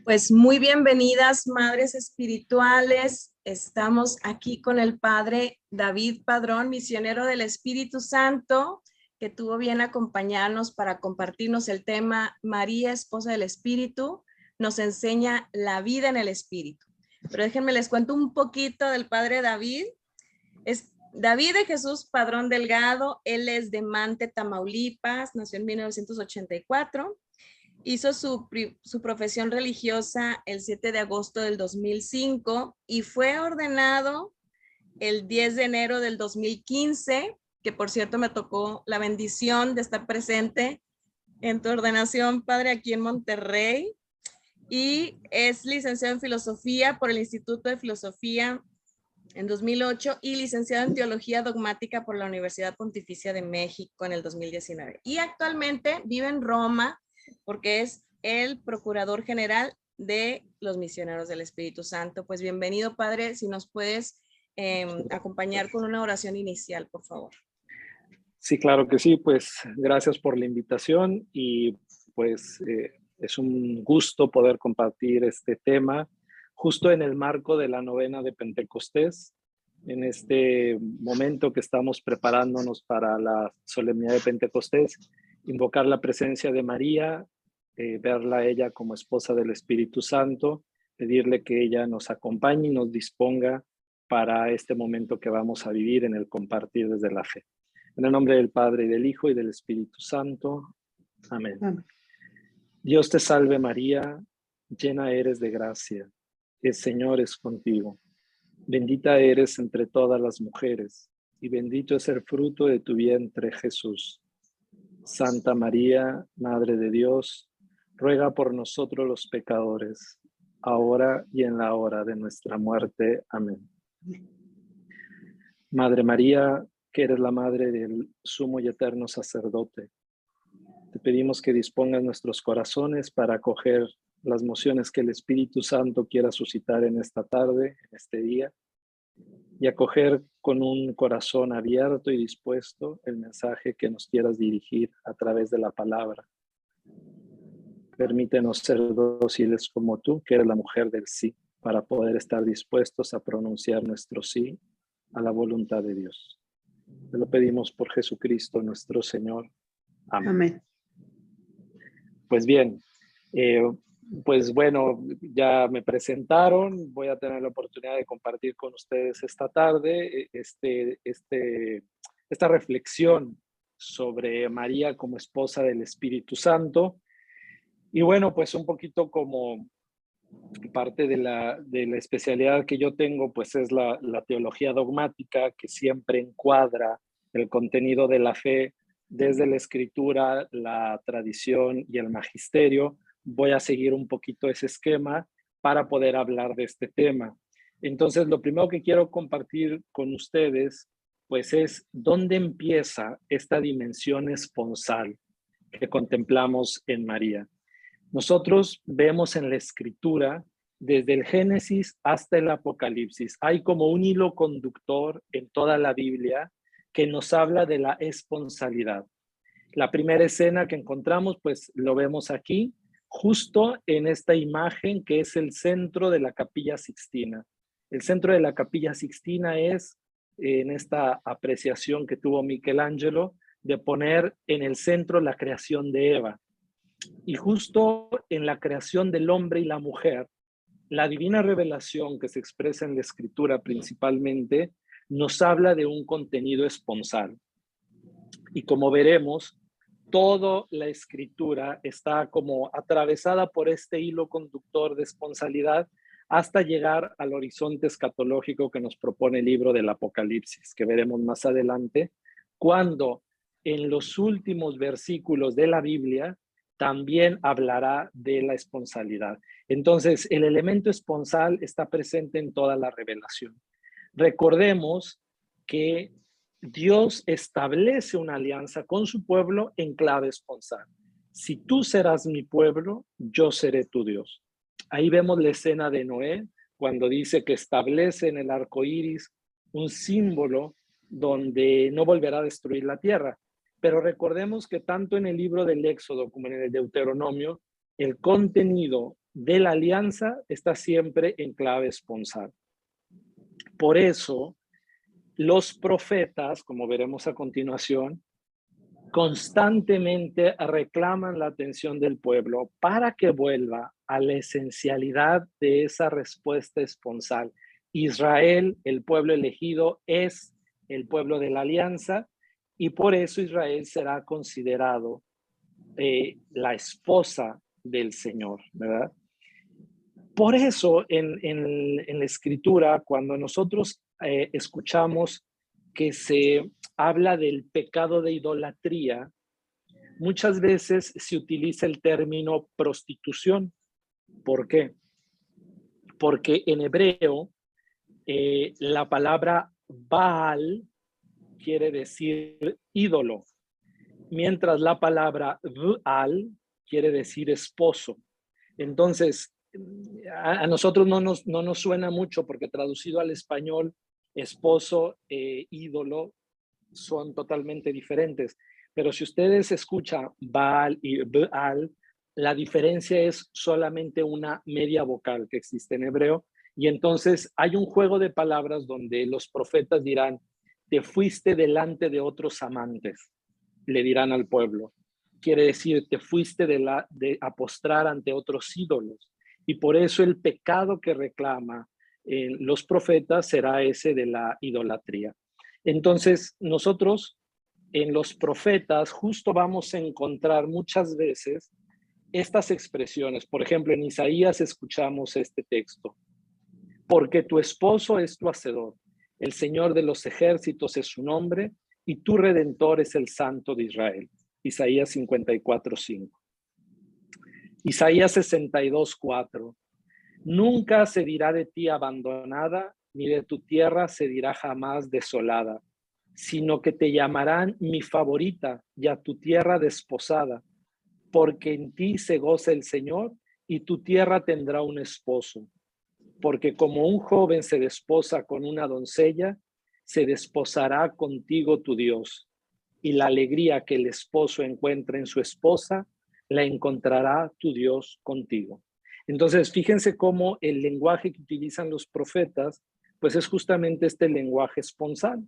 Pues muy bienvenidas, madres espirituales. Estamos aquí con el padre David Padrón, misionero del Espíritu Santo, que tuvo bien acompañarnos para compartirnos el tema María, esposa del Espíritu, nos enseña la vida en el Espíritu. Pero déjenme les cuento un poquito del padre David. Es David de Jesús Padrón Delgado. Él es de Mante, Tamaulipas, nació en 1984. Hizo su profesión religiosa el 7 de agosto del 2005 y fue ordenado el 10 de enero del 2015, que por cierto me tocó la bendición de estar presente en tu ordenación, padre, aquí en Monterrey. Y es licenciado en filosofía por el Instituto de Filosofía en 2008 y licenciado en teología dogmática por la Universidad Pontificia de México en el 2019. Y actualmente vive en Roma, porque es el procurador general de los misioneros del Espíritu Santo. Pues bienvenido, padre, si nos puedes acompañar con una oración inicial, por favor. Sí, claro que sí, pues gracias por la invitación y pues es un gusto poder compartir este tema justo en el marco de la novena de Pentecostés, en este momento que estamos preparándonos para la solemnidad de Pentecostés, invocar la presencia de María, verla a ella como esposa del Espíritu Santo, pedirle que ella nos acompañe y nos disponga para este momento que vamos a vivir en el compartir desde la fe. En el nombre del Padre, y del Hijo, y del Espíritu Santo. Amén. Amén. Dios te salve María, llena eres de gracia, el Señor es contigo. Bendita eres entre todas las mujeres, y bendito es el fruto de tu vientre, Jesús. Santa María, Madre de Dios, ruega por nosotros los pecadores, ahora y en la hora de nuestra muerte. Amén. Madre María, que eres la madre del sumo y eterno sacerdote, te pedimos que dispongas nuestros corazones para acoger las mociones que el Espíritu Santo quiera suscitar en esta tarde, en este día, y acoger con un corazón abierto y dispuesto el mensaje que nos quieras dirigir a través de la palabra. Permítenos ser dóciles como tú, que eres la mujer del sí, para poder estar dispuestos a pronunciar nuestro sí a la voluntad de Dios. Te lo pedimos por Jesucristo nuestro Señor. Amén. Amén. Pues bien, pues bueno, ya me presentaron, voy a tener la oportunidad de compartir con ustedes esta tarde esta reflexión sobre María como esposa del Espíritu Santo. Y bueno, pues un poquito como parte de la especialidad que yo tengo, pues es la teología dogmática, que siempre encuadra el contenido de la fe desde la escritura, la tradición y el magisterio. Voy a seguir un poquito ese esquema para poder hablar de este tema. Entonces, lo primero que quiero compartir con ustedes, pues es dónde empieza esta dimensión esponsal que contemplamos en María. Nosotros vemos en la escritura, desde el Génesis hasta el Apocalipsis, hay como un hilo conductor en toda la Biblia que nos habla de la esponsalidad. La primera escena que encontramos, pues lo vemos aquí, justo en esta imagen que es el centro de la Capilla Sixtina. El centro de la Capilla Sixtina es, en esta apreciación que tuvo Michelangelo, de poner en el centro la creación de Eva. Y justo en la creación del hombre y la mujer, la divina revelación que se expresa en la escritura principalmente, nos habla de un contenido esponsal. Y como veremos, toda la escritura está como atravesada por este hilo conductor de esponsalidad hasta llegar al horizonte escatológico que nos propone el libro del Apocalipsis, que veremos más adelante, cuando en los últimos versículos de la Biblia también hablará de la esponsalidad. Entonces, el elemento esponsal está presente en toda la revelación. Recordemos que Dios establece una alianza con su pueblo en clave esponsal. Si tú serás mi pueblo, yo seré tu Dios. Ahí vemos la escena de Noé, cuando dice que establece en el arco iris un símbolo donde no volverá a destruir la tierra. Pero recordemos que tanto en el libro del Éxodo como en el Deuteronomio, el contenido de la alianza está siempre en clave esponsal. Por eso, los profetas, como veremos a continuación, constantemente reclaman la atención del pueblo para que vuelva a la esencialidad de esa respuesta esponsal. Israel, el pueblo elegido, es el pueblo de la alianza y por eso Israel será considerado la esposa del Señor, ¿verdad? Por eso en la escritura, cuando nosotros escuchamos que se habla del pecado de idolatría, muchas veces se utiliza el término prostitución. ¿Por qué? Porque en hebreo la palabra Baal quiere decir ídolo, mientras la palabra Baal quiere decir esposo. Entonces, a nosotros no nos suena mucho porque traducido al español, esposo e ídolo son totalmente diferentes. Pero si ustedes escuchan Baal y Baal, la diferencia es solamente una media vocal que existe en hebreo. Y entonces hay un juego de palabras donde los profetas dirán, te fuiste delante de otros amantes, le dirán al pueblo. Quiere decir, te fuiste a postrar ante otros ídolos. Y por eso el pecado que reclama los profetas será ese de la idolatría. Entonces, nosotros en los profetas justo vamos a encontrar muchas veces estas expresiones. Por ejemplo, en Isaías escuchamos este texto. Porque tu esposo es tu hacedor, el Señor de los ejércitos es su nombre, y tu Redentor es el Santo de Israel. Isaías 54:5. Isaías 62:4. Nunca se dirá de ti abandonada, ni de tu tierra se dirá jamás desolada, sino que te llamarán mi favorita y a tu tierra desposada, porque en ti se goza el Señor y tu tierra tendrá un esposo. Porque como un joven se desposa con una doncella, se desposará contigo tu Dios, y la alegría que el esposo encuentra en su esposa, la encontrará tu Dios contigo. Entonces, fíjense cómo el lenguaje que utilizan los profetas, pues es justamente este lenguaje esponsal.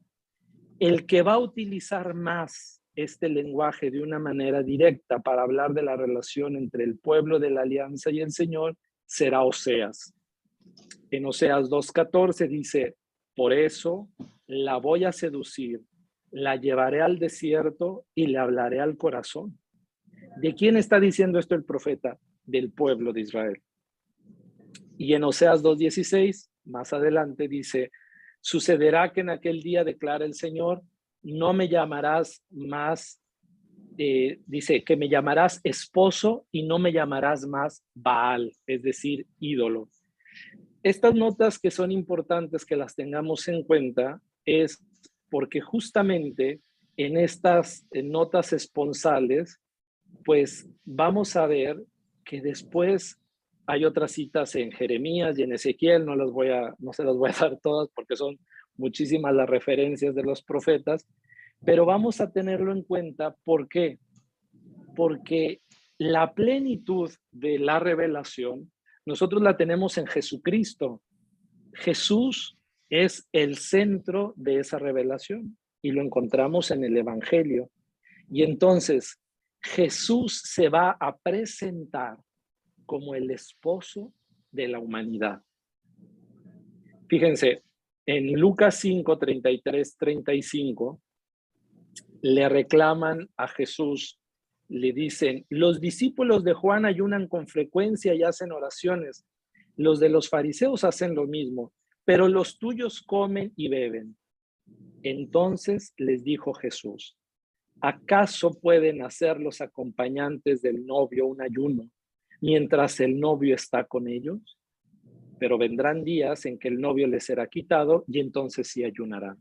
El que va a utilizar más este lenguaje de una manera directa para hablar de la relación entre el pueblo de la alianza y el Señor será Oseas. En Oseas 2:14 dice, por eso la voy a seducir, la llevaré al desierto y le hablaré al corazón. ¿De quién está diciendo esto el profeta? Del pueblo de Israel. Y en Oseas 2:16, más adelante dice, sucederá que en aquel día declara el Señor, no me llamarás más, dice que me llamarás esposo y no me llamarás más Baal, es decir, ídolo. Estas notas que son importantes que las tengamos en cuenta es porque justamente en estas notas esponsales, pues vamos a ver que después hay otras citas en Jeremías y en Ezequiel, no se las voy a dar todas porque son muchísimas las referencias de los profetas, pero vamos a tenerlo en cuenta. ¿Por qué? Porque la plenitud de la revelación nosotros la tenemos en Jesucristo. Jesús es el centro de esa revelación y lo encontramos en el Evangelio. Y entonces Jesús se va a presentar como el esposo de la humanidad. Fíjense, en Lucas 5, 33, 35, le reclaman a Jesús, le dicen, los discípulos de Juan ayunan con frecuencia y hacen oraciones. Los de los fariseos hacen lo mismo, pero los tuyos comen y beben. Entonces les dijo Jesús, ¿acaso pueden hacer los acompañantes del novio un ayuno mientras el novio está con ellos? Pero vendrán días en que el novio les será quitado y entonces sí ayunarán.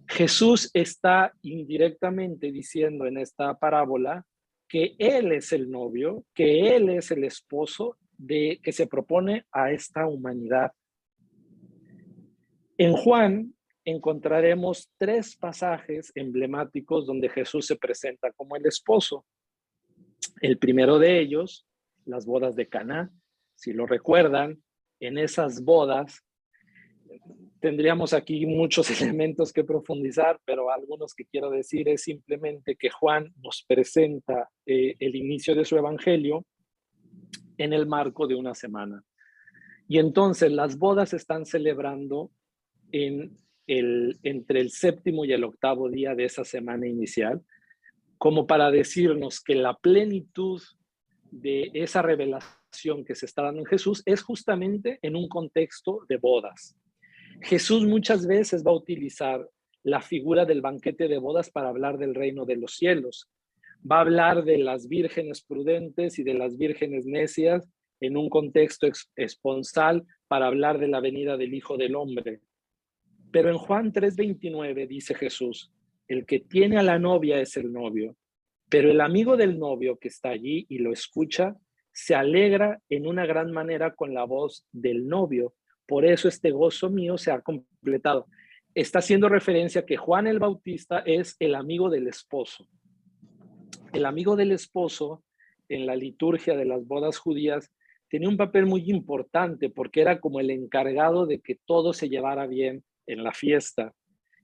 Jesús está indirectamente diciendo en esta parábola que Él es el novio, que Él es el esposo que se propone a esta humanidad. En Juan encontraremos 3 pasajes emblemáticos donde Jesús se presenta como el esposo. El primero de ellos, las bodas de Caná. Si lo recuerdan, en esas bodas, tendríamos aquí muchos elementos que profundizar, pero algunos que quiero decir es simplemente que Juan nos presenta el inicio de su evangelio en el marco de una semana. Y entonces las bodas se están celebrando entre el séptimo y el octavo día de esa semana inicial, como para decirnos que la plenitud de esa revelación que se está dando en Jesús es justamente en un contexto de bodas. Jesús muchas veces va a utilizar la figura del banquete de bodas para hablar del reino de los cielos. Va a hablar de las vírgenes prudentes y de las vírgenes necias en un contexto esponsal para hablar de la venida del Hijo del Hombre. Pero en Juan 3:29 dice Jesús, el que tiene a la novia es el novio, pero el amigo del novio que está allí y lo escucha, se alegra en una gran manera con la voz del novio. Por eso este gozo mío se ha completado. Está haciendo referencia a que Juan el Bautista es el amigo del esposo. El amigo del esposo en la liturgia de las bodas judías tenía un papel muy importante porque era como el encargado de que todo se llevara bien en la fiesta.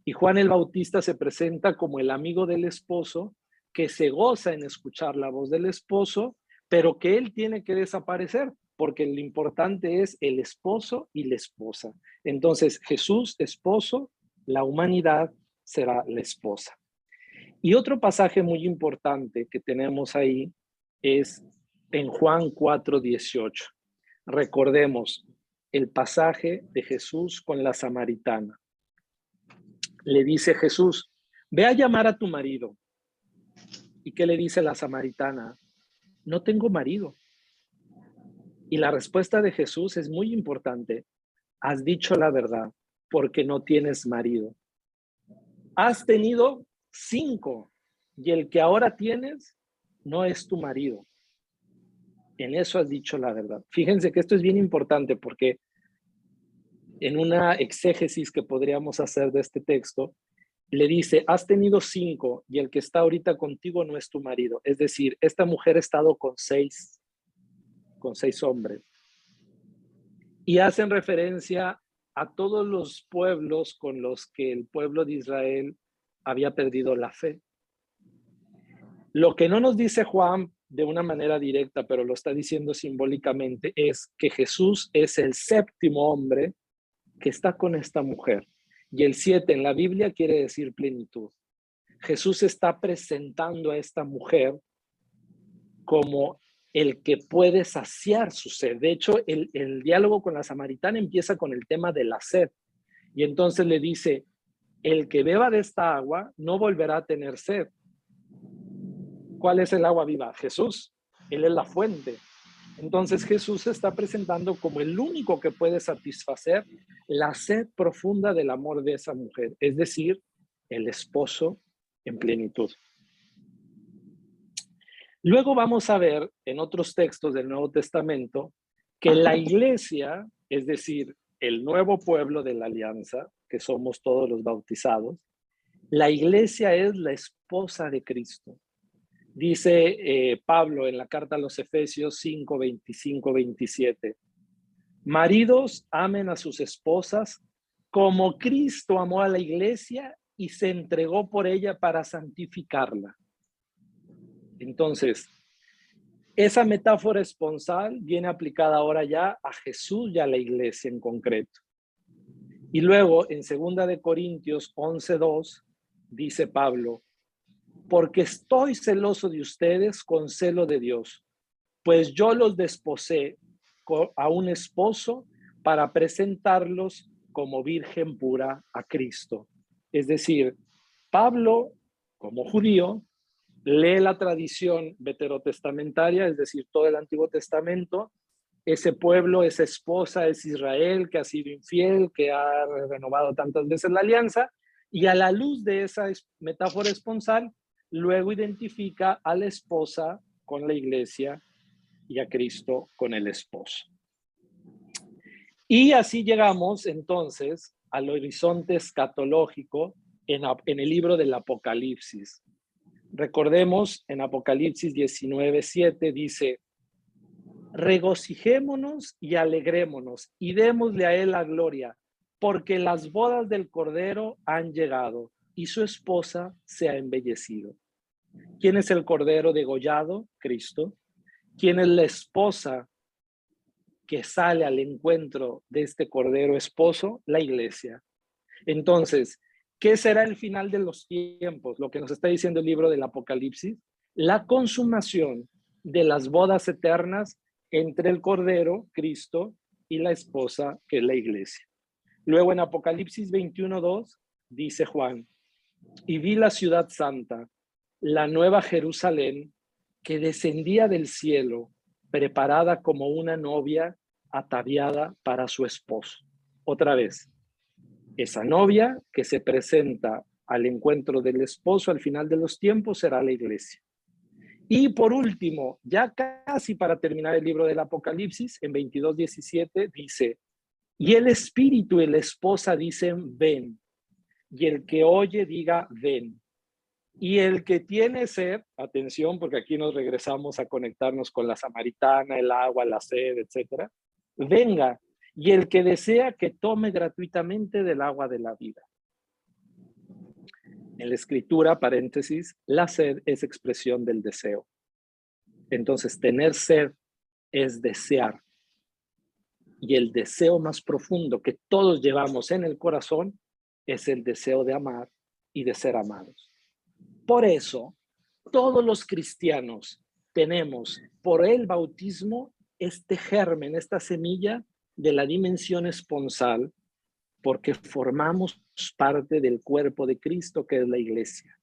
Y Juan el Bautista se presenta como el amigo del esposo que se goza en escuchar la voz del esposo, pero que él tiene que desaparecer, porque lo importante es el esposo y la esposa. Entonces, Jesús, esposo, la humanidad será la esposa. Y otro pasaje muy importante que tenemos ahí es en Juan 4:18. Recordemos el pasaje de Jesús con la samaritana. Le dice Jesús, ve a llamar a tu marido. ¿Y qué le dice la samaritana? No tengo marido. Y la respuesta de Jesús es muy importante. Has dicho la verdad, porque no tienes marido. Has tenido 5 y el que ahora tienes no es tu marido. En eso has dicho la verdad. Fíjense que esto es bien importante porque en una exégesis que podríamos hacer de este texto, le dice, has tenido 5 y el que está ahorita contigo no es tu marido. Es decir, esta mujer ha estado con 6 hombres. Y hacen referencia a todos los pueblos con los que el pueblo de Israel había perdido la fe. Lo que no nos dice Juan de una manera directa, pero lo está diciendo simbólicamente, es que Jesús es el 7º hombre que está con esta mujer. Y el 7 en la Biblia quiere decir plenitud. Jesús está presentando a esta mujer como el que puede saciar su sed. De hecho, el diálogo con la samaritana empieza con el tema de la sed. Y entonces le dice, el que beba de esta agua no volverá a tener sed. ¿Cuál es el agua viva? Jesús. Él es la fuente. Entonces Jesús se está presentando como el único que puede satisfacer la sed profunda del amor de esa mujer, es decir, el esposo en plenitud. Luego vamos a ver en otros textos del Nuevo Testamento que la iglesia, es decir, el nuevo pueblo de la alianza, que somos todos los bautizados, la iglesia es la esposa de Cristo. Dice Pablo en la carta a los Efesios 5, 25, 27. Maridos, amen a sus esposas como Cristo amó a la iglesia y se entregó por ella para santificarla. Entonces, esa metáfora esponsal viene aplicada ahora ya a Jesús y a la iglesia en concreto. Y luego, en 2 de Corintios 11:2, dice Pablo, porque estoy celoso de ustedes con celo de Dios, pues yo los desposé a un esposo para presentarlos como virgen pura a Cristo. Es decir, Pablo, como judío, lee la tradición veterotestamentaria, es decir, todo el Antiguo Testamento. Ese pueblo, esa esposa es Israel, que ha sido infiel, que ha renovado tantas veces la alianza, y a la luz de esa metáfora esponsal, luego identifica a la esposa con la iglesia y a Cristo con el esposo. Y así llegamos entonces al horizonte escatológico en el libro del Apocalipsis. Recordemos, en Apocalipsis 19:7 dice, regocijémonos y alegrémonos y démosle a él la gloria, porque las bodas del Cordero han llegado y su esposa se ha embellecido. ¿Quién es el Cordero degollado? Cristo. ¿Quién es la esposa que sale al encuentro de este Cordero esposo? La iglesia. Entonces, ¿qué será el final de los tiempos? Lo que nos está diciendo el libro del Apocalipsis, la consumación de las bodas eternas entre el Cordero, Cristo, y la esposa, que es la iglesia. Luego en Apocalipsis 21:2 dice Juan, y vi la ciudad santa, la nueva Jerusalén, que descendía del cielo, preparada como una novia ataviada para su esposo. Otra vez, esa novia que se presenta al encuentro del esposo al final de los tiempos será la iglesia. Y por último, ya casi para terminar el libro del Apocalipsis, en 22:17 dice, y el espíritu y la esposa dicen, ven, y el que oye diga, ven. Y el que tiene sed, atención, porque aquí nos regresamos a conectarnos con la samaritana, el agua, la sed, etcétera, venga. Y el que desea que tome gratuitamente del agua de la vida. En la escritura, paréntesis, la sed es expresión del deseo. Entonces, tener sed es desear. Y el deseo más profundo que todos llevamos en el corazón es el deseo de amar y de ser amados. Por eso, todos los cristianos tenemos por el bautismo este germen, esta semilla de la dimensión esponsal, porque formamos parte del cuerpo de Cristo, que es la iglesia.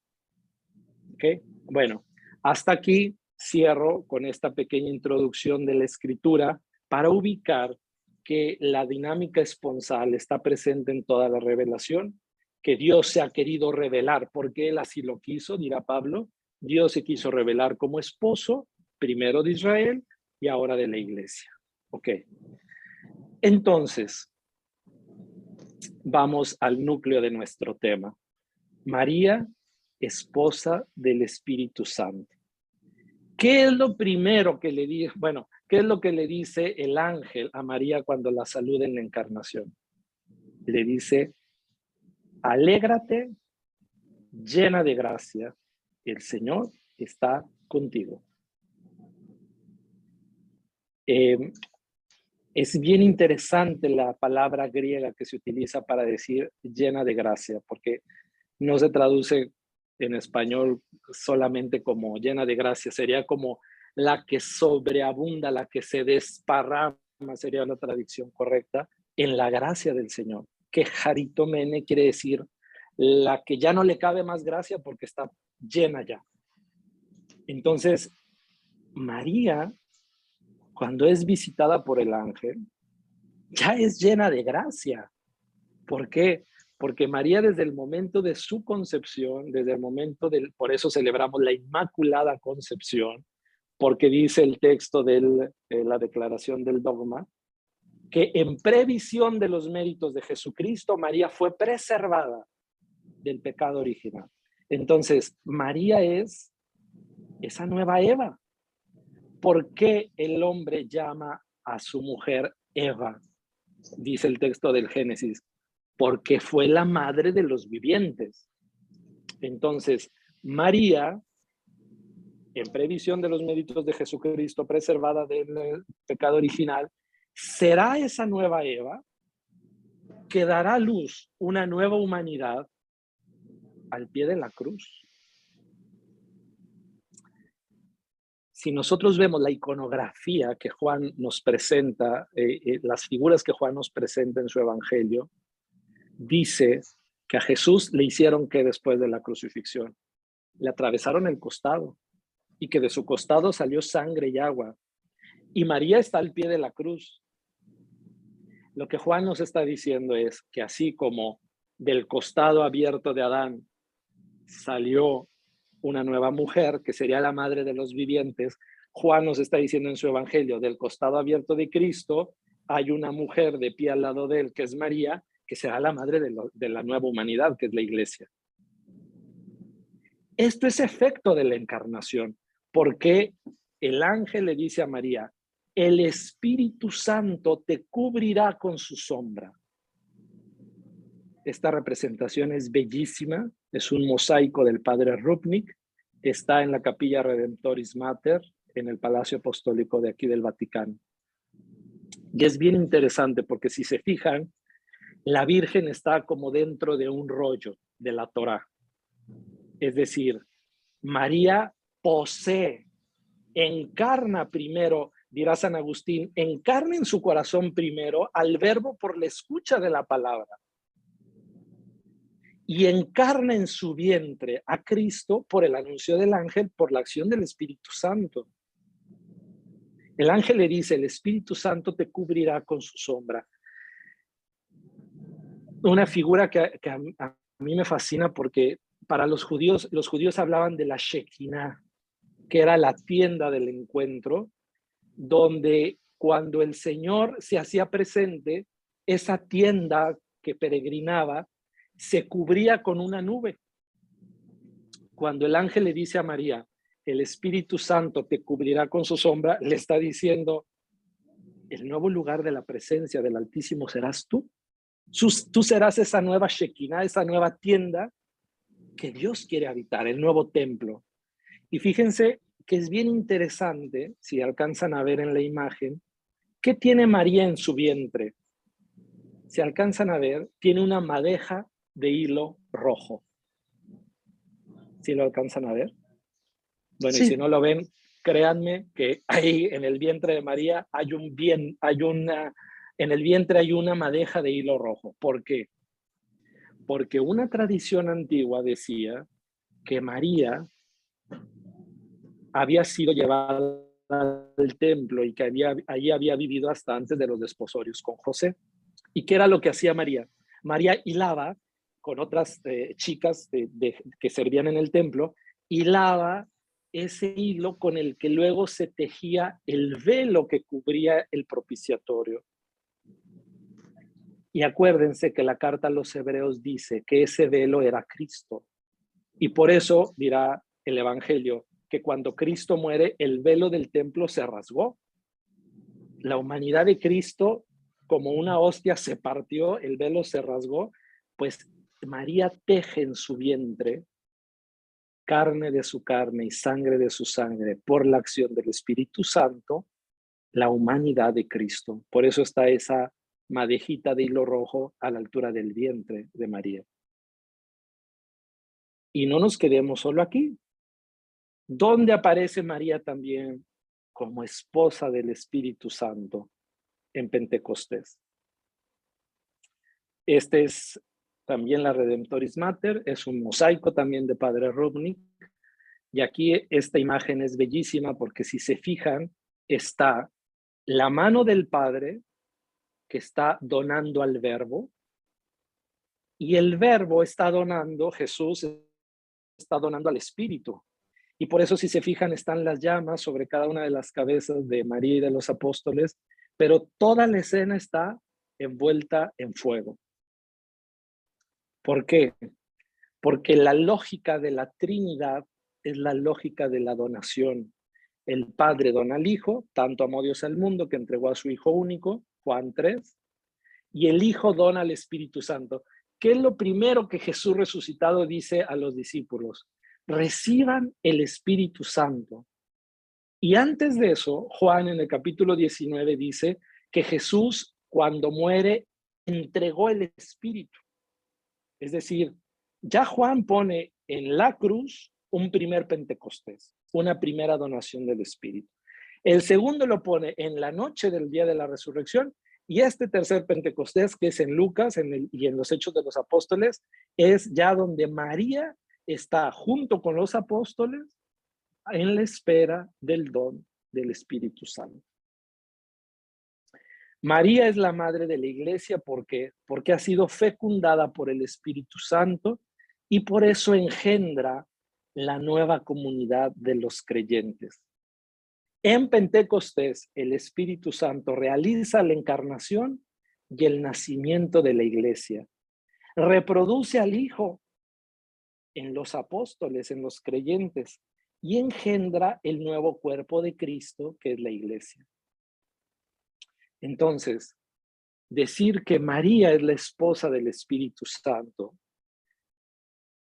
¿Ok? Bueno, hasta aquí cierro con esta pequeña introducción de la escritura para ubicar que la dinámica esponsal está presente en toda la revelación, que Dios se ha querido revelar porque Él así lo quiso, dirá Pablo. Dios se quiso revelar como esposo, primero de Israel y ahora de la iglesia. Ok. Entonces, vamos al núcleo de nuestro tema. María, esposa del Espíritu Santo. ¿Qué es lo primero que le dice? Bueno, ¿qué es lo que le dice el ángel a María cuando la saluda en la encarnación? Le dice, alégrate, llena de gracia, el Señor está contigo. Es bien interesante la palabra griega que se utiliza para decir llena de gracia, porque no se traduce en español solamente como llena de gracia, sería como la que sobreabunda, la que se desparrama, sería la traducción correcta, en la gracia del Señor. Que jaritomene quiere decir la que ya no le cabe más gracia porque está llena ya. Entonces, María, cuando es visitada por el ángel, ya es llena de gracia. ¿Por qué? Porque María desde el momento de su concepción, desde el momento del, por eso celebramos la Inmaculada Concepción, porque dice el texto de la declaración del dogma, que en previsión de los méritos de Jesucristo, María fue preservada del pecado original. Entonces, María es esa nueva Eva. ¿Por qué el hombre llama a su mujer Eva? Dice el texto del Génesis, porque fue la madre de los vivientes. Entonces, María, en previsión de los méritos de Jesucristo, preservada del pecado original, será esa nueva Eva que dará a luz una nueva humanidad al pie de la cruz. Si nosotros vemos la iconografía que Juan nos presenta, las figuras que Juan nos presenta en su evangelio, dice que a Jesús le hicieron que después de la crucifixión, le atravesaron el costado y que de su costado salió sangre y agua. Y María está al pie de la cruz. Lo que Juan nos está diciendo es que así como del costado abierto de Adán salió una nueva mujer, que sería la madre de los vivientes, Juan nos está diciendo en su evangelio, del costado abierto de Cristo, hay una mujer de pie al lado de él, que es María, que será la madre de la nueva humanidad, que es la iglesia. Esto es efecto de la encarnación, porque el ángel le dice a María, el Espíritu Santo te cubrirá con su sombra. Esta representación es bellísima, es un mosaico del padre Rupnik, está en la Capilla Redemptoris Mater, en el Palacio Apostólico de aquí del Vaticano. Y es bien interesante porque si se fijan, la Virgen está como dentro de un rollo de la Torá. Es decir, María posee, encarna primero, dirá San Agustín, encarna en su corazón primero al Verbo por la escucha de la palabra. Y encarna en su vientre a Cristo por el anuncio del ángel, por la acción del Espíritu Santo. El ángel le dice, el Espíritu Santo te cubrirá con su sombra. Una figura que a mí me fascina porque para los judíos hablaban de la Shekinah, que era la tienda del encuentro, donde cuando el Señor se hacía presente, esa tienda que peregrinaba se cubría con una nube. Cuando el ángel le dice a María, el Espíritu Santo te cubrirá con su sombra, le está diciendo, el nuevo lugar de la presencia del Altísimo serás tú. Tú serás esa nueva Shekinah, esa nueva tienda que Dios quiere habitar, el nuevo templo. Y fíjense que es bien interesante, si alcanzan a ver en la imagen, ¿qué tiene María en su vientre? Si alcanzan a ver, tiene una madeja de hilo rojo. ¿Sí lo alcanzan a ver? Bueno, sí. Y si no lo ven, créanme que ahí en el vientre de María en el vientre hay una madeja de hilo rojo. ¿Por qué? Porque una tradición antigua decía que María había sido llevada al templo y que allí había vivido hasta antes de los desposorios con José. ¿Y qué era lo que hacía María? María hilaba con otras chicas que servían en el templo, hilaba ese hilo con el que luego se tejía el velo que cubría el propiciatorio. Y acuérdense que la carta a los hebreos dice que ese velo era Cristo. Y por eso dirá el Evangelio que cuando Cristo muere, el velo del templo se rasgó. La humanidad de Cristo, como una hostia, se partió, el velo se rasgó, pues María teje en su vientre carne de su carne y sangre de su sangre por la acción del Espíritu Santo, la humanidad de Cristo. Por eso está esa madejita de hilo rojo a la altura del vientre de María. Y no nos quedemos solo aquí. ¿Dónde aparece María también como esposa del Espíritu Santo? En Pentecostés. Este es también la Redemptoris Mater, es un mosaico también de Padre Rupnik. Y aquí esta imagen es bellísima porque si se fijan, está la mano del Padre que está donando al Verbo y el Verbo está donando, Jesús está donando al Espíritu. Y por eso si se fijan están las llamas sobre cada una de las cabezas de María y de los apóstoles, pero toda la escena está envuelta en fuego. ¿Por qué? Porque la lógica de la Trinidad es la lógica de la donación. El Padre dona al Hijo, tanto amó Dios al mundo que entregó a su Hijo único, Juan 3, y el Hijo dona al Espíritu Santo. ¿Qué es lo primero que Jesús resucitado dice a los discípulos? Reciban el Espíritu Santo. Y antes de eso, Juan en el capítulo 19 dice que Jesús, cuando muere, entregó el Espíritu. Es decir, ya Juan pone en la cruz un primer Pentecostés, una primera donación del Espíritu. El segundo lo pone en la noche del día de la resurrección y este tercer Pentecostés, que es en Lucas y en los Hechos de los Apóstoles, es ya donde María está junto con los apóstoles en la espera del don del Espíritu Santo. María es la madre de la iglesia porque ha sido fecundada por el Espíritu Santo y por eso engendra la nueva comunidad de los creyentes. En Pentecostés, el Espíritu Santo realiza la encarnación y el nacimiento de la iglesia. Reproduce al Hijo en los apóstoles, en los creyentes, y engendra el nuevo cuerpo de Cristo, que es la iglesia. Entonces, decir que María es la esposa del Espíritu Santo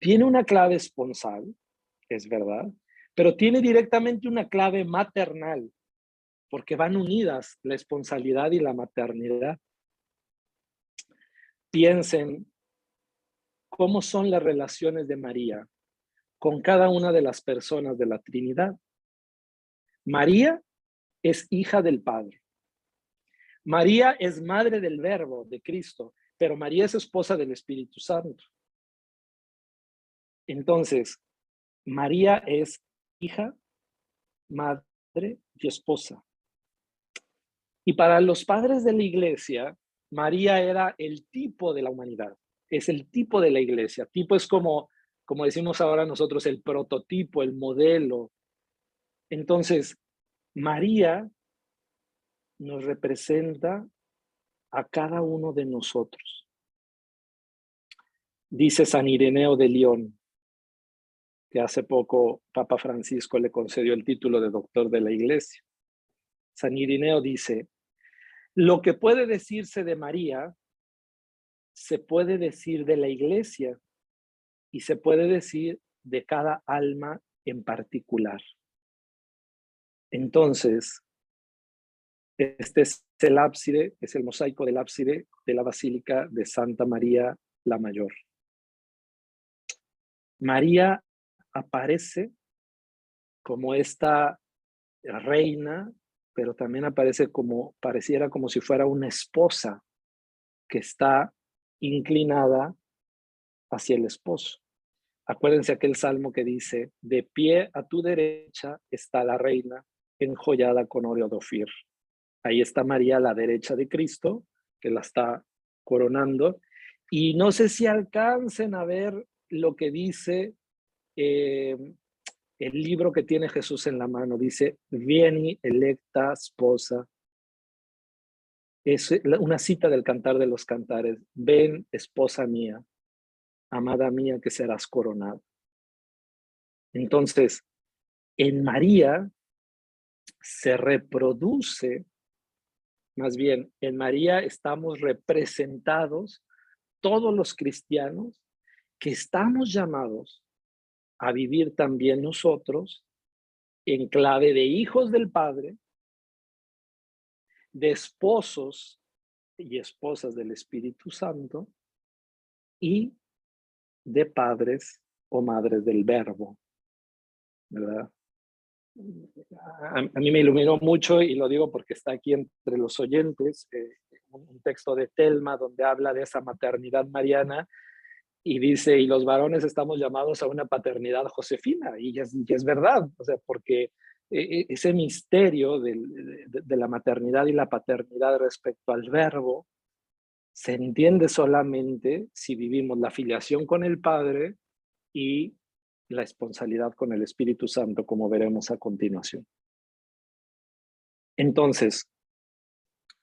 tiene una clave esponsal, es verdad, pero tiene directamente una clave maternal, porque van unidas la esponsalidad y la maternidad. Piensen cómo son las relaciones de María con cada una de las personas de la Trinidad. María es hija del Padre. María es madre del Verbo, de Cristo, pero María es esposa del Espíritu Santo. Entonces, María es hija, madre y esposa. Y para los padres de la iglesia, María era el tipo de la humanidad, es el tipo de la iglesia. Tipo es como decimos ahora nosotros, el prototipo, el modelo. Entonces, María nos representa a cada uno de nosotros. Dice San Ireneo de León, que hace poco Papa Francisco le concedió el título de doctor de la iglesia. San Ireneo dice, lo que puede decirse de María, se puede decir de la iglesia y se puede decir de cada alma en particular. Entonces, este es el ábside, es el mosaico del ábside de la Basílica de Santa María la Mayor. María aparece como esta reina, pero también aparece como, pareciera como si fuera una esposa que está inclinada hacia el esposo. Acuérdense aquel salmo que dice, de pie a tu derecha está la reina enjollada con oro de Ofir. Ahí está María a la derecha de Cristo, que la está coronando. Y no sé si alcancen a ver lo que dice el libro que tiene Jesús en la mano. Dice, vieni electa esposa. Es una cita del Cantar de los Cantares. Ven, esposa mía, amada mía, que serás coronada. Entonces, en María se reproduce, más bien, en María estamos representados todos los cristianos que estamos llamados a vivir también nosotros en clave de hijos del Padre, de esposos y esposas del Espíritu Santo y de padres o madres del Verbo, ¿verdad? A mí me iluminó mucho y lo digo porque está aquí entre los oyentes, un texto de Telma donde habla de esa maternidad mariana y dice, y los varones estamos llamados a una paternidad josefina, y es verdad, o sea, porque ese misterio de la maternidad y la paternidad respecto al Verbo se entiende solamente si vivimos la filiación con el Padre y la esponsalidad con el Espíritu Santo, como veremos a continuación. Entonces,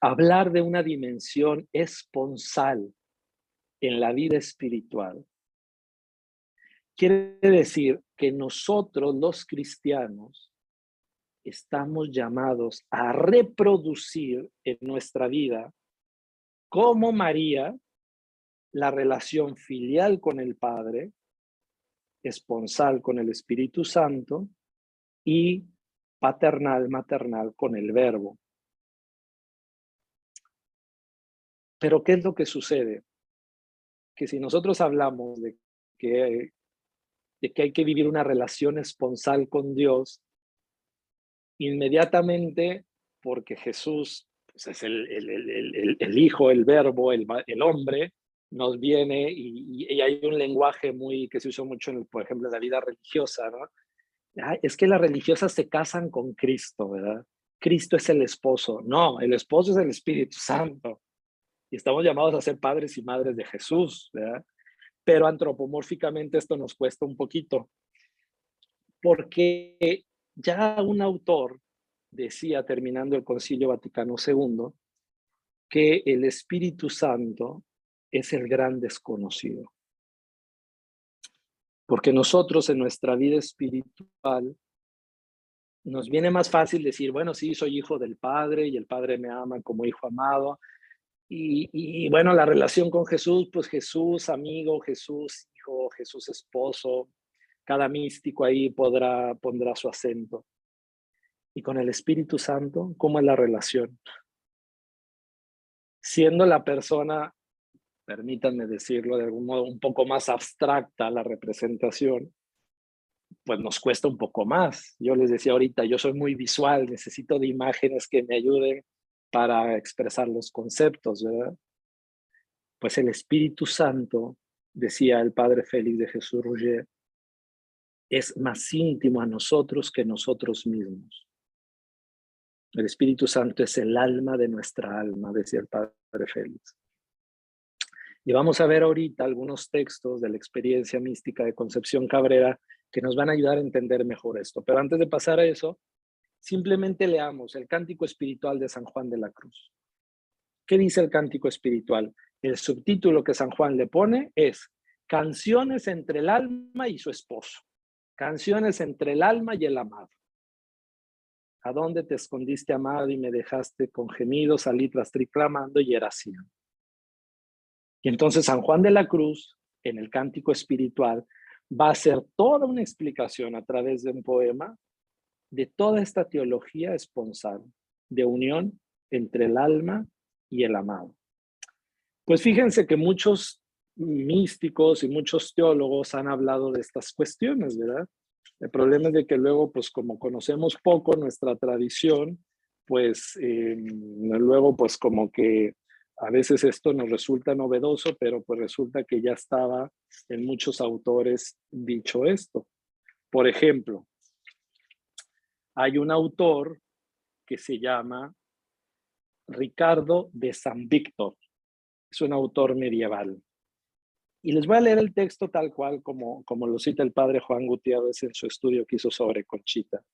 hablar de una dimensión esponsal en la vida espiritual quiere decir que nosotros los cristianos estamos llamados a reproducir en nuestra vida, como María, la relación filial con el Padre, esponsal con el Espíritu Santo y paternal, maternal con el Verbo. Pero ¿qué es lo que sucede? Que si nosotros hablamos de que hay que vivir una relación esponsal con Dios, inmediatamente, porque Jesús pues, es el Hijo, el Verbo, el hombre, nos viene y hay un lenguaje muy que se usó mucho, por ejemplo, en la vida religiosa, ¿no? Es que las religiosas se casan con Cristo, ¿verdad? Cristo es el esposo. No, el esposo es el Espíritu Santo. Y estamos llamados a ser padres y madres de Jesús, ¿verdad? Pero antropomórficamente esto nos cuesta un poquito, porque ya un autor decía, terminando el Concilio Vaticano II, que el Espíritu Santo es el gran desconocido. Porque nosotros en nuestra vida espiritual nos viene más fácil decir, bueno, sí, soy hijo del Padre y el Padre me ama como hijo amado. Y bueno, la relación con Jesús, pues Jesús amigo, Jesús hijo, Jesús esposo, cada místico ahí pondrá su acento. Y con el Espíritu Santo, ¿cómo es la relación? Siendo la persona, permítanme decirlo de algún modo, un poco más abstracta la representación, pues nos cuesta un poco más. Yo les decía ahorita, yo soy muy visual, necesito de imágenes que me ayuden para expresar los conceptos, ¿verdad? Pues el Espíritu Santo, decía el padre Félix de Jesús Roger, es más íntimo a nosotros que nosotros mismos. El Espíritu Santo es el alma de nuestra alma, decía el padre Félix. Y vamos a ver ahorita algunos textos de la experiencia mística de Concepción Cabrera que nos van a ayudar a entender mejor esto. Pero antes de pasar a eso, simplemente leamos el Cántico Espiritual de San Juan de la Cruz. ¿Qué dice el Cántico Espiritual? El subtítulo que San Juan le pone es Canciones entre el alma y su esposo. Canciones entre el alma y el amado. ¿A dónde te escondiste, amado, y me dejaste con gemidos? Salí tras ti clamando y era así. Y entonces San Juan de la Cruz, en el Cántico Espiritual, va a hacer toda una explicación a través de un poema de toda esta teología esponsal, de unión entre el alma y el amado. Pues fíjense que muchos místicos y muchos teólogos han hablado de estas cuestiones, ¿verdad? El problema es de que luego, pues como conocemos poco nuestra tradición, pues luego pues como que a veces esto nos resulta novedoso, pero pues resulta que ya estaba en muchos autores dicho esto. Por ejemplo, hay un autor que se llama Ricardo de San Víctor. Es un autor medieval. Y les voy a leer el texto tal cual como lo cita el padre Juan Gutiérrez en su estudio que hizo sobre Conchita.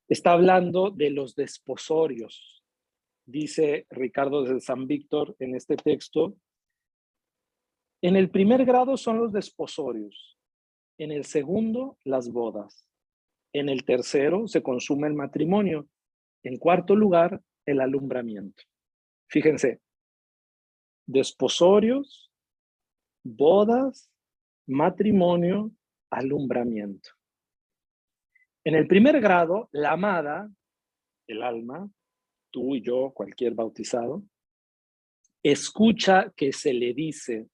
Está hablando de los desposorios. Dice Ricardo de San Víctor en este texto, en el primer grado son los desposorios, en el segundo las bodas, en el tercero se consuma el matrimonio, en cuarto lugar el alumbramiento. Fíjense, desposorios, bodas, matrimonio, alumbramiento. En el primer grado, la amada, el alma, tú y yo, cualquier bautizado, escucha que se le dice,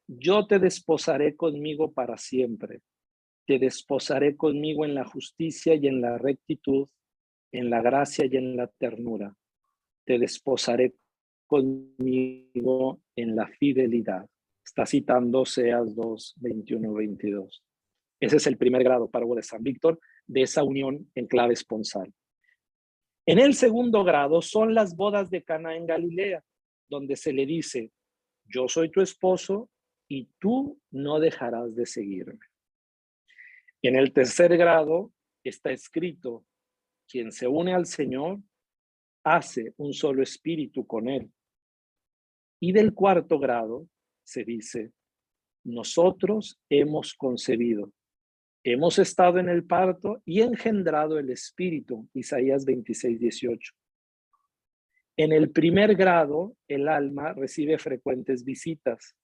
yo te desposaré conmigo para siempre, te desposaré conmigo en la justicia y en la rectitud, en la gracia y en la ternura, te desposaré conmigo en la fidelidad. Está citando Oseas 2, 21, 22. Ese es el primer grado, párrafo de San Víctor, de esa unión en clave esponsal. En el segundo grado son las bodas de Caná en Galilea, donde se le dice, yo soy tu esposo y tú no dejarás de seguirme. En el tercer grado está escrito, quien se une al Señor hace un solo espíritu con él. Y del cuarto grado se dice, nosotros hemos concebido, hemos estado en el parto y engendrado el espíritu, Isaías 26, 18. En el primer grado, el alma recibe frecuentes visitas.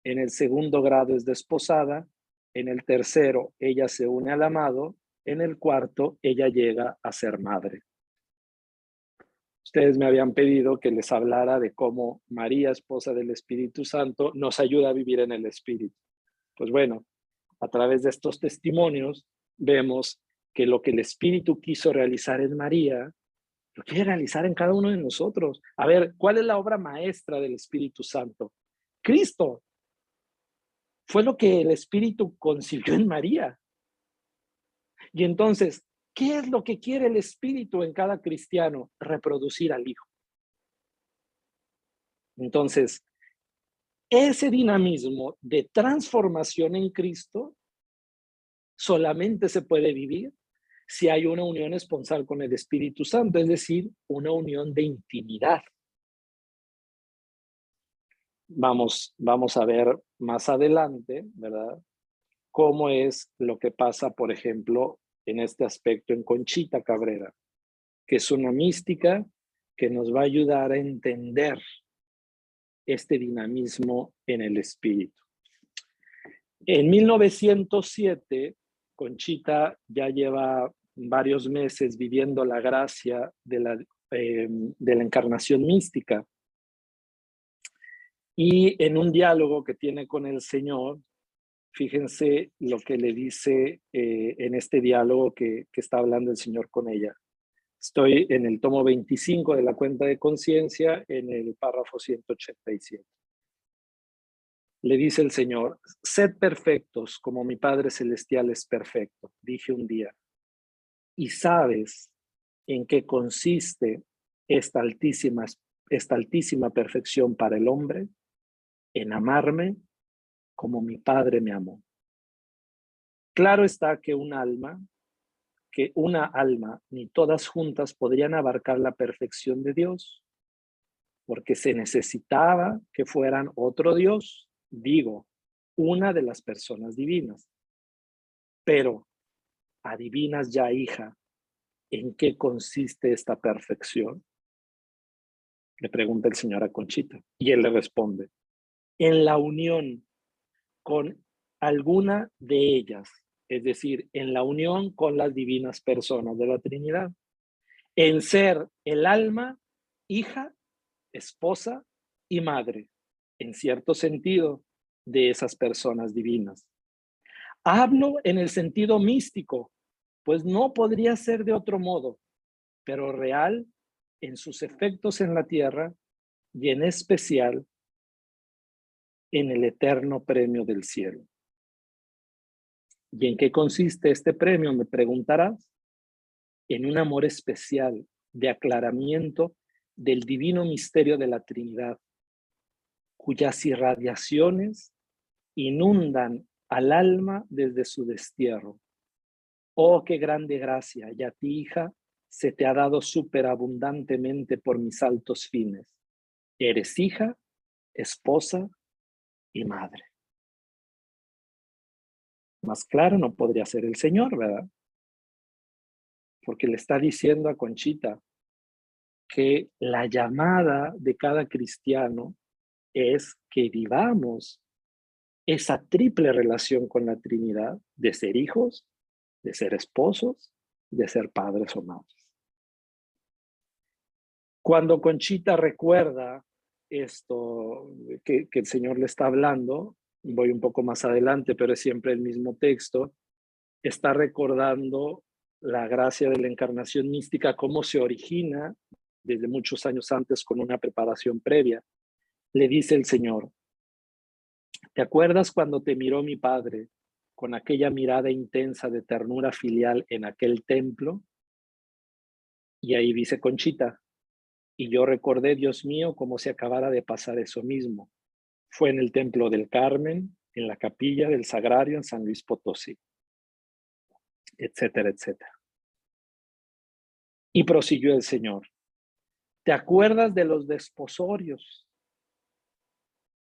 En el segundo grado es desposada. En el tercero, ella se une al amado. En el cuarto, ella llega a ser madre. Ustedes me habían pedido que les hablara de cómo María, esposa del Espíritu Santo, nos ayuda a vivir en el Espíritu. Pues bueno, a través de estos testimonios vemos que lo que el Espíritu quiso realizar en María, lo quiere realizar en cada uno de nosotros. A ver, ¿cuál es la obra maestra del Espíritu Santo? Cristo. Fue lo que el Espíritu concibió en María. Y entonces, ¿qué es lo que quiere el Espíritu en cada cristiano? Reproducir al Hijo. Entonces, ese dinamismo de transformación en Cristo solamente se puede vivir si hay una unión esponsal con el Espíritu Santo, es decir, una unión de intimidad. Vamos a ver más adelante, ¿verdad? Cómo es lo que pasa, por ejemplo, en este aspecto en Conchita Cabrera, que es una mística que nos va a ayudar a entender este dinamismo en el espíritu. En 1907, Conchita ya lleva varios meses viviendo la gracia de la encarnación mística. Y en un diálogo que tiene con el Señor, fíjense lo que le dice en este diálogo que está hablando el Señor con ella. Estoy en el tomo 25 de la cuenta de conciencia, en el párrafo 187. Le dice el Señor: sed perfectos como mi Padre Celestial es perfecto, dije un día. ¿Y sabes en qué consiste esta altísima perfección para el hombre? En amarme como mi Padre me amó. Claro está que una alma, ni todas juntas podrían abarcar la perfección de Dios, porque se necesitaba que fueran otro Dios, digo, una de las personas divinas. Pero, ¿adivinas ya, hija, en qué consiste esta perfección? Le pregunta el Señor a Conchita, y él le responde: en la unión con alguna de ellas, es decir, en la unión con las divinas personas de la Trinidad, en ser el alma, hija, esposa y madre, en cierto sentido, de esas personas divinas. Hablo en el sentido místico, pues no podría ser de otro modo, pero real en sus efectos en la tierra y en especial en el eterno premio del cielo. ¿Y en qué consiste este premio?, me preguntarás. En un amor especial de aclaramiento del divino misterio de la Trinidad, cuyas irradiaciones inundan al alma desde su destierro. Oh, qué grande gracia, y a ti, hija, se te ha dado superabundantemente por mis altos fines. Eres hija, esposa y madre. Más claro no podría ser el Señor, ¿verdad? Porque le está diciendo a Conchita que la llamada de cada cristiano es que vivamos esa triple relación con la Trinidad, de ser hijos, de ser esposos, de ser padres o madres. Cuando Conchita recuerda esto que el Señor le está hablando, voy un poco más adelante, pero es siempre el mismo texto, está recordando la gracia de la encarnación mística, cómo se origina desde muchos años antes con una preparación previa. Le dice el Señor: ¿te acuerdas cuando te miró mi Padre con aquella mirada intensa de ternura filial en aquel templo? Y ahí dice Conchita: y yo recordé, Dios mío, como si acabara de pasar eso mismo. Fue en el Templo del Carmen, en la capilla del Sagrario en San Luis Potosí, etcétera, etcétera. Y prosiguió el Señor: ¿te acuerdas de los desposorios?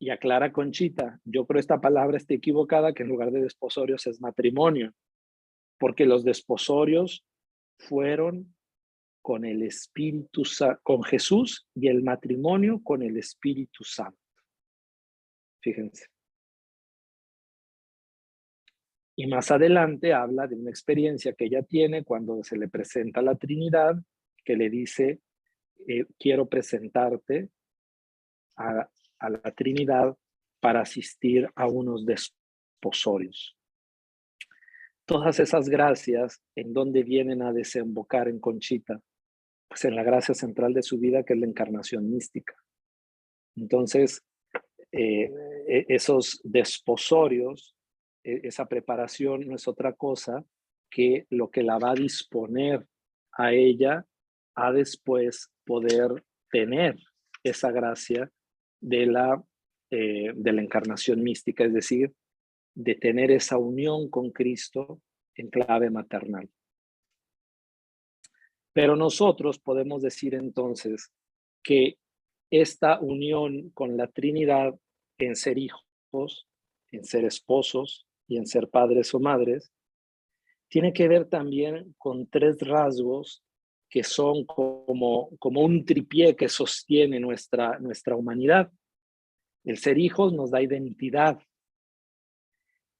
Y aclara Conchita: yo creo esta palabra está equivocada, que en lugar de desposorios es matrimonio, porque los desposorios fueron con el Espíritu Santo, con Jesús, y el matrimonio con el Espíritu Santo. Fíjense. Y más adelante habla de una experiencia que ella tiene cuando se le presenta la Trinidad, que le dice: quiero presentarte a la Trinidad para asistir a unos desposorios. Todas esas gracias, ¿en dónde vienen a desembocar en Conchita? Pues en la gracia central de su vida, que es la encarnación mística. Entonces, esos desposorios, esa preparación no es otra cosa que lo que la va a disponer a ella a después poder tener esa gracia de la encarnación mística, es decir, de tener esa unión con Cristo en clave maternal. Pero nosotros podemos decir entonces que esta unión con la Trinidad en ser hijos, en ser esposos y en ser padres o madres, tiene que ver también con tres rasgos que son como un tripié que sostiene nuestra humanidad. El ser hijos nos da identidad.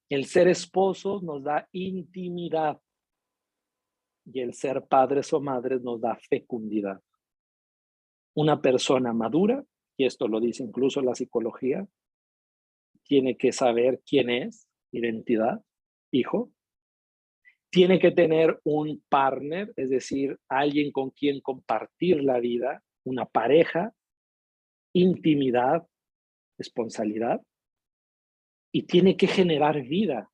El ser esposos nos da intimidad. Y el ser padres o madres nos da fecundidad. Una persona madura, y esto lo dice incluso la psicología, tiene que saber quién es, identidad, hijo. Tiene que tener un partner, es decir, alguien con quien compartir la vida, una pareja, intimidad, responsabilidad. Y tiene que generar vida,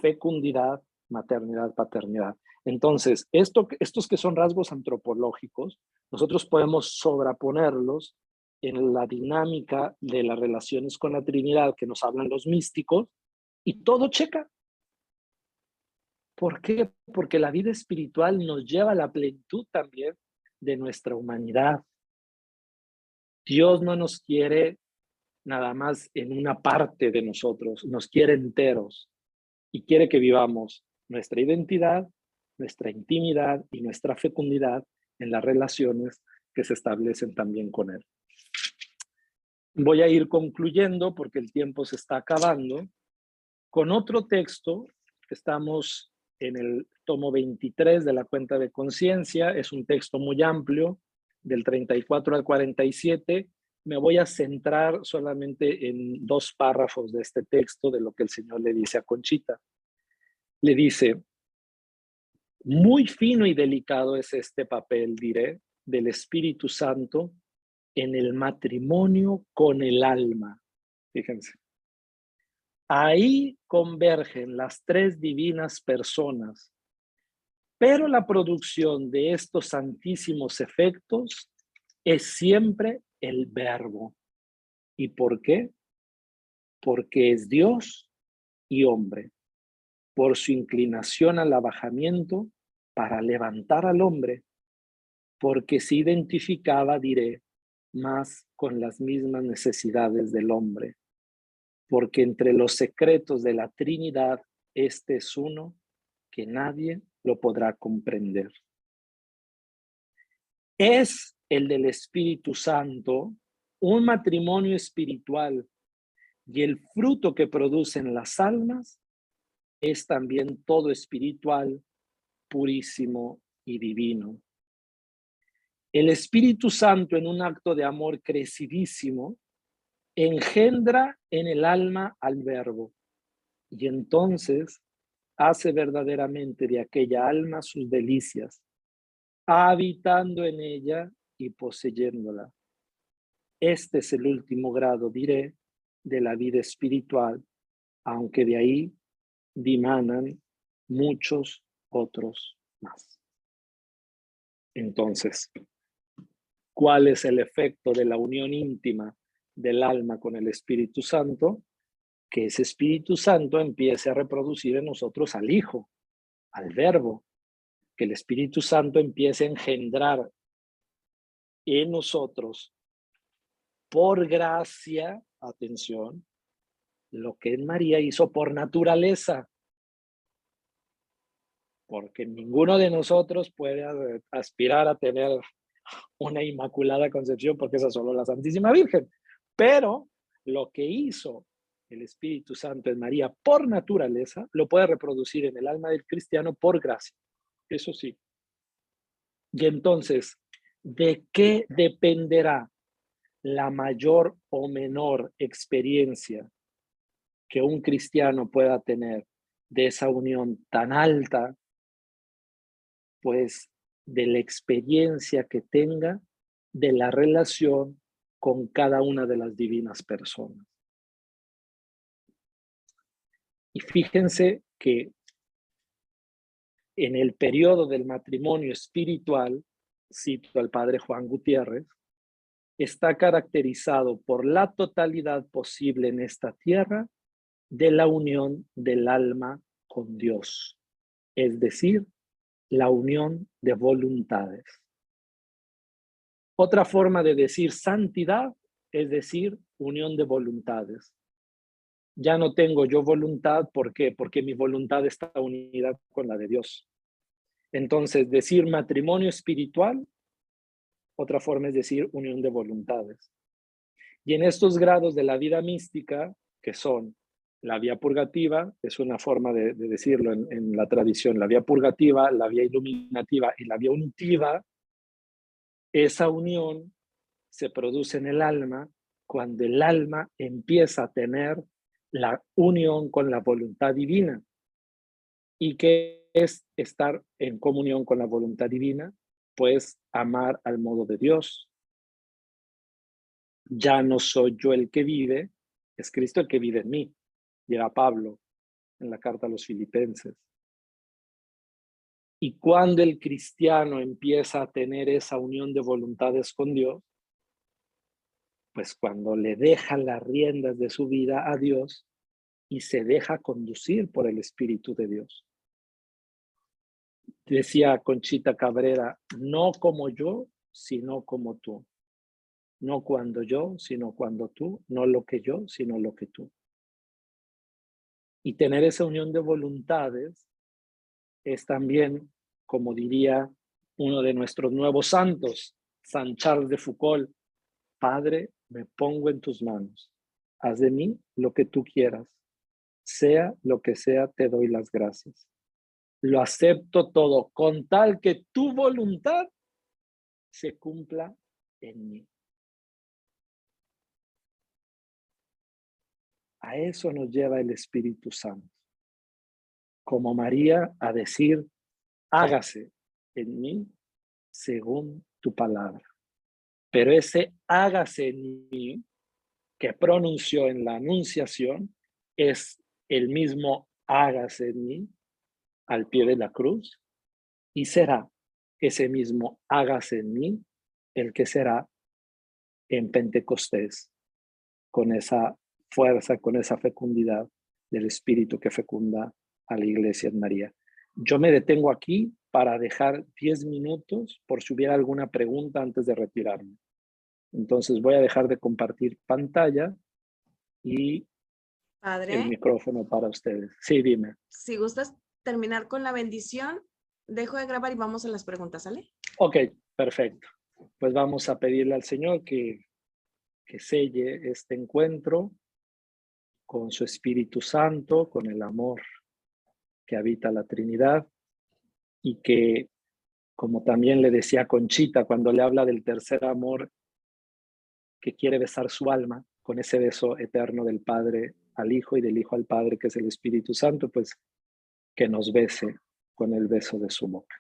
fecundidad, maternidad, paternidad. Entonces, estos que son rasgos antropológicos, nosotros podemos sobreponerlos en la dinámica de las relaciones con la Trinidad que nos hablan los místicos y todo checa. ¿Por qué? Porque la vida espiritual nos lleva a la plenitud también de nuestra humanidad. Dios no nos quiere nada más en una parte de nosotros, nos quiere enteros y quiere que vivamos nuestra identidad, nuestra intimidad y nuestra fecundidad en las relaciones que se establecen también con Él. Voy a ir concluyendo porque el tiempo se está acabando con otro texto. Estamos en el tomo 23 de la Cuenta de Conciencia. Es un texto muy amplio, del 34 al 47. Me voy a centrar solamente en 2 párrafos de este texto, de lo que el Señor le dice a Conchita. Le dice: muy fino y delicado es este papel, diré, del Espíritu Santo en el matrimonio con el alma. Fíjense. Ahí convergen las 3 divinas personas, pero la producción de estos santísimos efectos es siempre el Verbo. ¿Y por qué? Porque es Dios y hombre, por su inclinación al abajamiento para levantar al hombre, porque se identificaba, diré, más con las mismas necesidades del hombre, porque entre los secretos de la Trinidad, este es uno que nadie lo podrá comprender. Es el del Espíritu Santo un matrimonio espiritual, y el fruto que producen las almas es también todo espiritual, purísimo y divino. El Espíritu Santo, en un acto de amor crecidísimo, engendra en el alma al Verbo, y entonces hace verdaderamente de aquella alma sus delicias, habitando en ella y poseyéndola. Este es el último grado, diré, de la vida espiritual, aunque de ahí dimanan muchos otros más. Entonces, ¿cuál es el efecto de la unión íntima del alma con el Espíritu Santo? Que ese Espíritu Santo empiece a reproducir en nosotros al Hijo, al Verbo, que el Espíritu Santo empiece a engendrar en nosotros, por gracia, atención, lo que María hizo por naturaleza, porque ninguno de nosotros puede aspirar a tener una inmaculada concepción, porque esa es solo la Santísima Virgen. Pero lo que hizo el Espíritu Santo en María por naturaleza, lo puede reproducir en el alma del cristiano por gracia. Eso sí. Y entonces, ¿de qué dependerá la mayor o menor experiencia que un cristiano pueda tener de esa unión tan alta? Pues de la experiencia que tenga de la relación con cada una de las divinas personas. Y fíjense que en el periodo del matrimonio espiritual, cito al padre Juan Gutiérrez, está caracterizado por la totalidad posible en esta tierra de la unión del alma con Dios, es decir, la unión de voluntades. Otra forma de decir santidad es decir unión de voluntades. Ya no tengo yo voluntad. ¿Por qué? Porque mi voluntad está unida con la de Dios. Entonces, decir matrimonio espiritual, otra forma es decir unión de voluntades. Y en estos grados de la vida mística, que son la vía purgativa, es una forma de decirlo en la tradición, la vía purgativa, la vía iluminativa y la vía unitiva, esa unión se produce en el alma cuando el alma empieza a tener la unión con la voluntad divina. ¿Y qué es estar en comunión con la voluntad divina? Pues amar al modo de Dios. Ya no soy yo el que vive, es Cristo el que vive en mí, dirá Pablo en la carta a los Filipenses. Y cuando el cristiano empieza a tener esa unión de voluntades con Dios, pues cuando le deja las riendas de su vida a Dios y se deja conducir por el Espíritu de Dios. Decía Conchita Cabrera, no como yo, sino como tú. No cuando yo, sino cuando tú. No lo que yo, sino lo que tú. Y tener esa unión de voluntades es también, como diría uno de nuestros nuevos santos, San Charles de Foucault, Padre, me pongo en tus manos. Haz de mí lo que tú quieras. Sea lo que sea, te doy las gracias. Lo acepto todo, con tal que tu voluntad se cumpla en mí. A eso nos lleva el Espíritu Santo. Como María, a decir, hágase en mí según tu palabra. Pero ese hágase en mí que pronunció en la anunciación es el mismo hágase en mí al pie de la cruz y será ese mismo hágase en mí el que será en Pentecostés con esa fuerza, con esa fecundidad del Espíritu que fecunda a la Iglesia en María. Yo me detengo aquí para dejar 10 minutos por si hubiera alguna pregunta antes de retirarme. Entonces voy a dejar de compartir pantalla y el Padre, micrófono para ustedes. Sí, dime. si gustas terminar con la bendición, dejo de grabar y vamos a las preguntas, ¿sale? Ok, perfecto. Pues vamos a pedirle al Señor que selle este encuentro con su Espíritu Santo, con el amor que habita la Trinidad y que, como también le decía Conchita cuando le habla del tercer amor que quiere besar su alma con ese beso eterno del Padre al Hijo y del Hijo al Padre, que es el Espíritu Santo, pues que nos bese con el beso de su boca.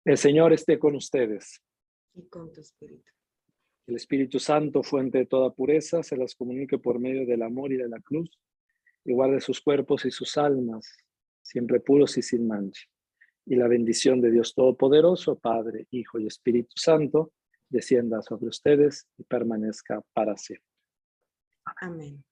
El Señor esté con ustedes. Y con tu espíritu. El Espíritu Santo, fuente de toda pureza, se las comunique por medio del amor y de la cruz, y guarde sus cuerpos y sus almas, siempre puros y sin mancha. Y la bendición de Dios Todopoderoso, Padre, Hijo y Espíritu Santo, descienda sobre ustedes y permanezca para siempre. Amén.